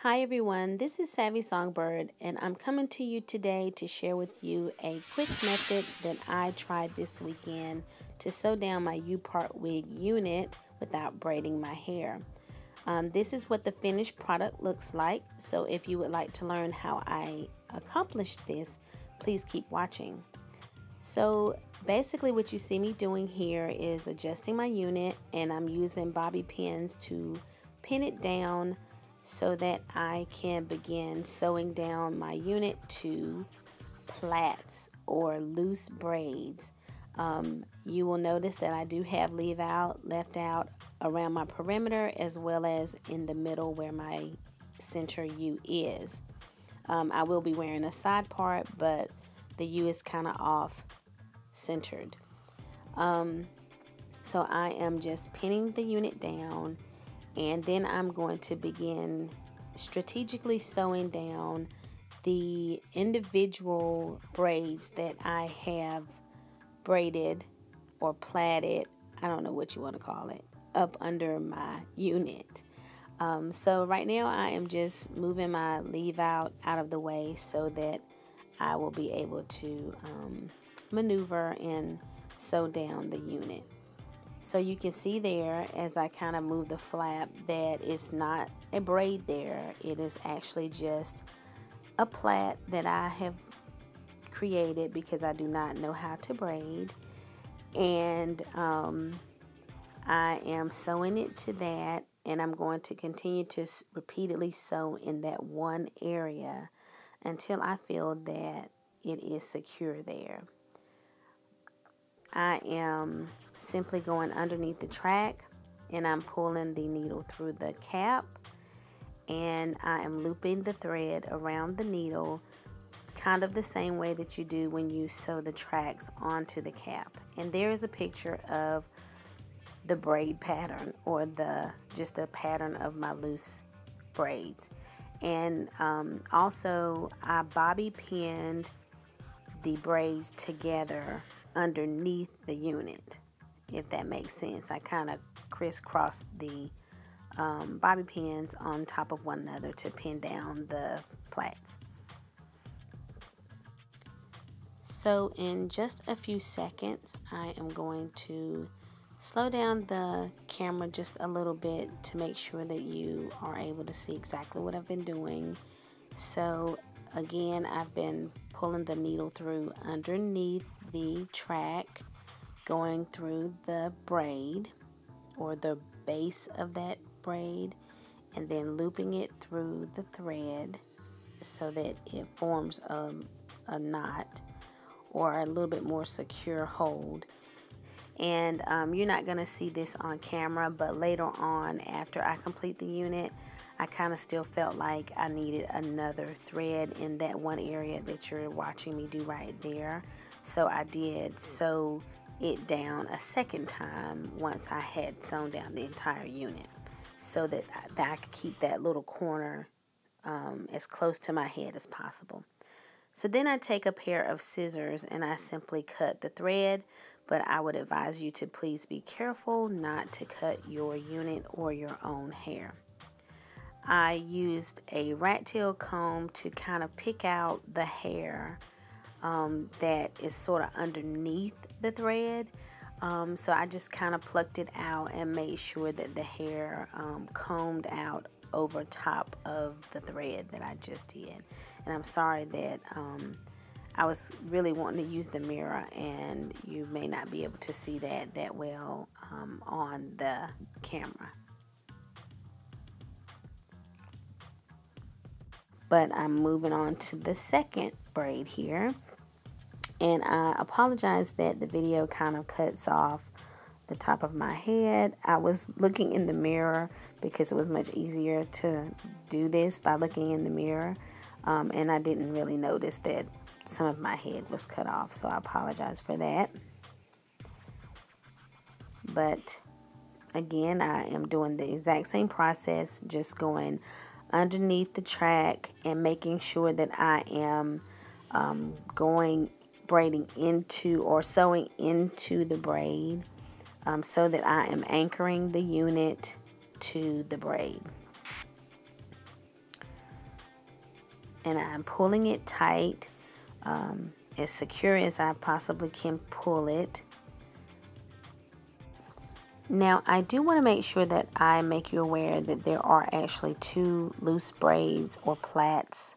Hi everyone, this is Savvy Songbird and I'm coming to you today to share with you a quick method that I tried this weekend to sew down my Upart wig unit without braiding my hair. This is what the finished product looks like, so if you would like to learn how I accomplished this, please keep watching. So basically what you see me doing here is adjusting my unit, and I'm using bobby pins to pin it down so that I can begin sewing down my unit to plaits or loose braids. You will notice that I do have left out around my perimeter as well as in the middle where my center U is. I will be wearing a side part, but the U is kind of off centered. So I am just pinning the unit down, and then I'm going to begin strategically sewing down the individual braids that I have braided or plaited, I don't know what you want to call it, up under my unit. So right now I am just moving my leave out of the way so that I will be able to maneuver and sew down the unit. So you can see there as I kind of move the flap that it's not a braid there. It is actually just a plait that I have created because I do not know how to braid. And I am sewing it to that, and I'm going to continue to repeatedly sew in that one area until I feel that it is secure there. I am simply going underneath the track, and I'm pulling the needle through the cap, and I am looping the thread around the needle kind of the same way that you do when you sew the tracks onto the cap. And there is a picture of the braid pattern, or just the pattern of my loose braids. And also I bobby pinned the braids together underneath the unit, if that makes sense. I kind of crisscrossed the bobby pins on top of one another to pin down the plaits. So in just a few seconds, I am going to slow down the camera just a little bit to make sure that you are able to see exactly what I've been doing. So again, I've been pulling the needle through underneath the track, going through the braid or the base of that braid, and then looping it through the thread so that it forms a knot or a little bit more secure hold. And you're not going to see this on camera, but later on, after I complete the unit, I kind of still felt like I needed another thread in that one area that you're watching me do right there. So I did sew it down a second time once I had sewn down the entire unit, so that I could keep that little corner as close to my head as possible. So then I take a pair of scissors and I simply cut the thread, but I would advise you to please be careful not to cut your unit or your own hair. I used a rat tail comb to kind of pick out the hair that is sort of underneath the thread. So I just kind of plucked it out and made sure that the hair combed out over top of the thread that I just did. And I'm sorry that I was really wanting to use the mirror, and you may not be able to see that well on the camera. But I'm moving on to the second braid here. And I apologize that the video kind of cuts off the top of my head. I was looking in the mirror because it was much easier to do this by looking in the mirror. And I didn't really notice that some of my head was cut off, so I apologize for that. But again, I am doing the exact same process, just going underneath the track and making sure that I am braiding into or sewing into the braid so that I am anchoring the unit to the braid. and I'm pulling it tight, as secure as I possibly can pull it. Now I do want to make sure that I make you aware that there are actually 2 loose braids or plaits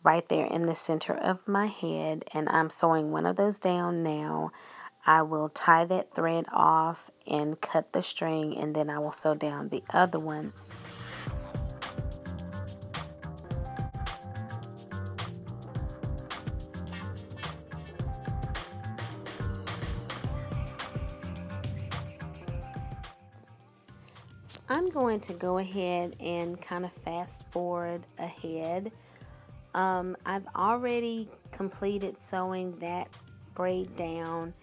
right there in the center of my head, and I'm sewing one of those down now. I will tie that thread off and cut the string, and then I will sew down the other one. I'm going to go ahead and kind of fast forward ahead. I've already completed sewing that braid down,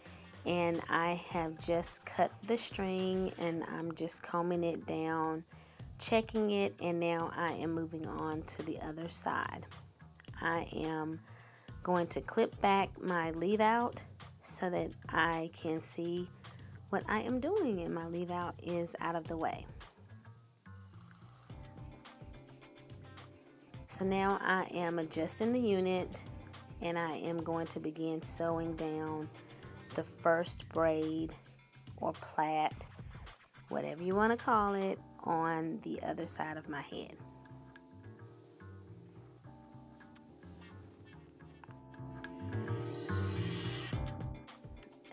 and I have just cut the string and I'm just combing it down, checking it, and now I am moving on to the other side. I am going to clip back my leave out so that I can see what I am doing, and my leave out is out of the way. So now I am adjusting the unit, and I am going to begin sewing down the first braid or plait, whatever you want to call it, on the other side of my head.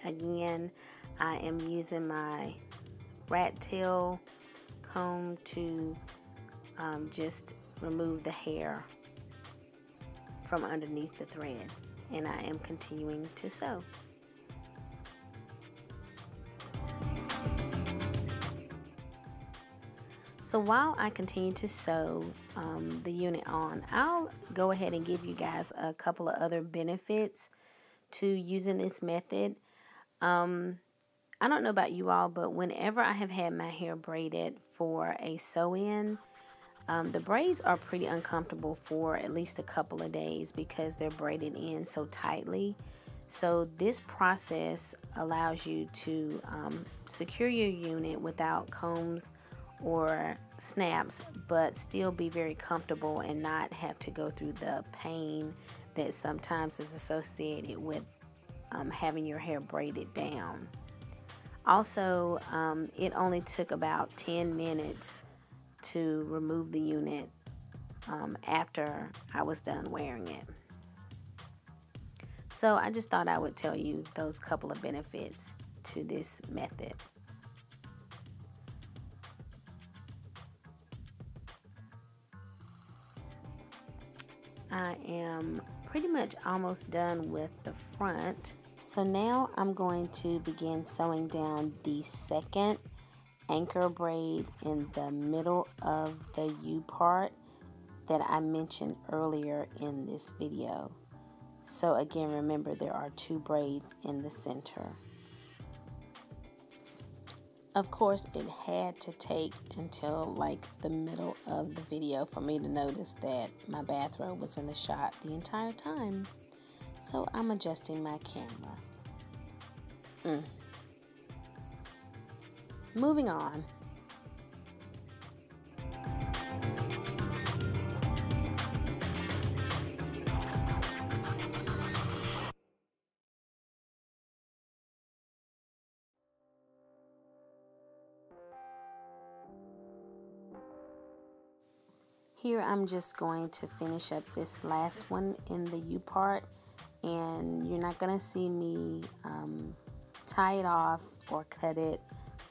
Again, I am using my rat tail comb to just remove the hair from underneath the thread, and I am continuing to sew. So while I continue to sew the unit on, I'll go ahead and give you guys a couple of other benefits to using this method. I don't know about you all, but whenever I have had my hair braided for a sew-in, the braids are pretty uncomfortable for at least a couple of days because they're braided in so tightly. So this process allows you to secure your unit without combs or snaps, but still be very comfortable and not have to go through the pain that sometimes is associated with having your hair braided down. Also, it only took about 10 minutes to remove the unit after I was done wearing it. So I just thought I would tell you those couple of benefits to this method. I am pretty much almost done with the front. So now I'm going to begin sewing down the second anchor braid in the middle of the U part that I mentioned earlier in this video. So again, remember there are 2 braids in the center. Of course, it had to take until like the middle of the video for me to notice that my bathrobe was in the shot the entire time. So I'm adjusting my camera. Moving on. Here I'm just going to finish up this last one in the U part, and you're not going to see me tie it off or cut it,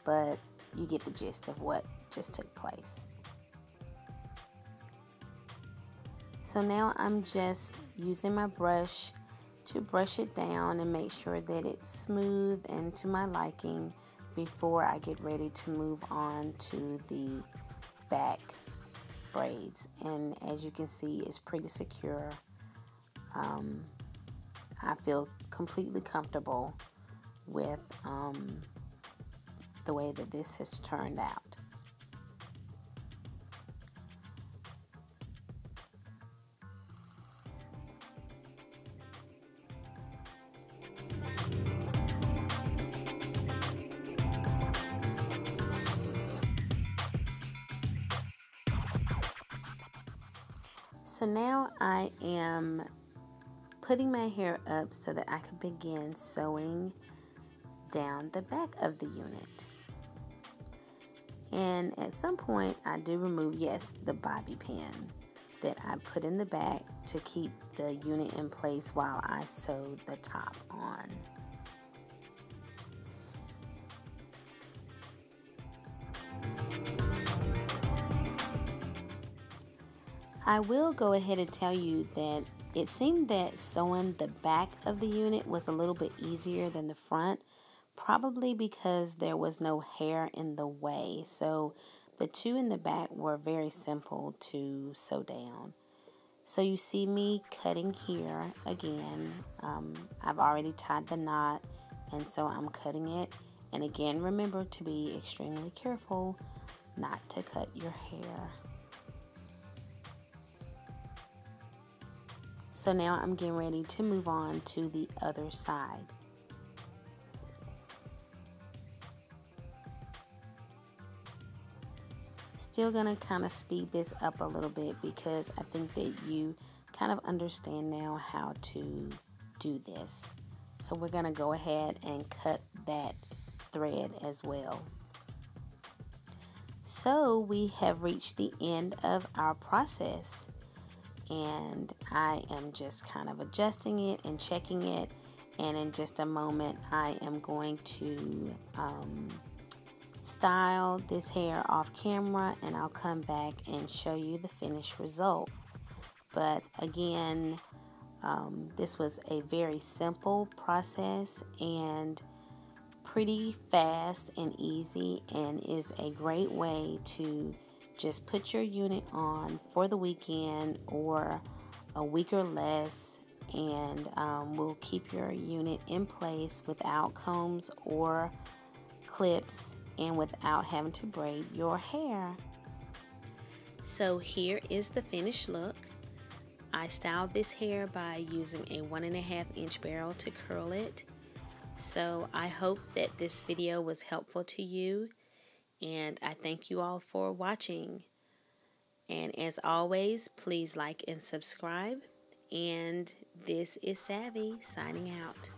but you get the gist of what just took place. So now I'm just using my brush to brush it down and make sure that it's smooth and to my liking before I get ready to move on to the back braids. And as you can see, it's pretty secure. I feel completely comfortable with the way that this has turned out. So now I am putting my hair up so that I can begin sewing down the back of the unit. And at some point I do remove, yes, the bobby pin that I put in the back to keep the unit in place while I sew the top on. I will go ahead and tell you that it seemed that sewing the back of the unit was a little bit easier than the front, probably because there was no hair in the way. So the two in the back were very simple to sew down. So you see me cutting here again. I've already tied the knot, and so I'm cutting it. And again, remember to be extremely careful not to cut your hair. So now I'm getting ready to move on to the other side. Still gonna kind of speed this up a little bit because I think that you kind of understand now how to do this. So we're gonna go ahead and cut that thread as well. So we have reached the end of our process, and I am just kind of adjusting it and checking it, and in just a moment I am going to style this hair off camera, and I'll come back and show you the finished result. But again, this was a very simple process and pretty fast and easy, and is a great way to just put your unit on for the weekend or a week or less, and will keep your unit in place without combs or clips and without having to braid your hair. So here is the finished look. I styled this hair by using a 1.5-inch barrel to curl it. So I hope that this video was helpful to you, and I thank you all for watching. And as always, please like and subscribe. And this is Savvy signing out.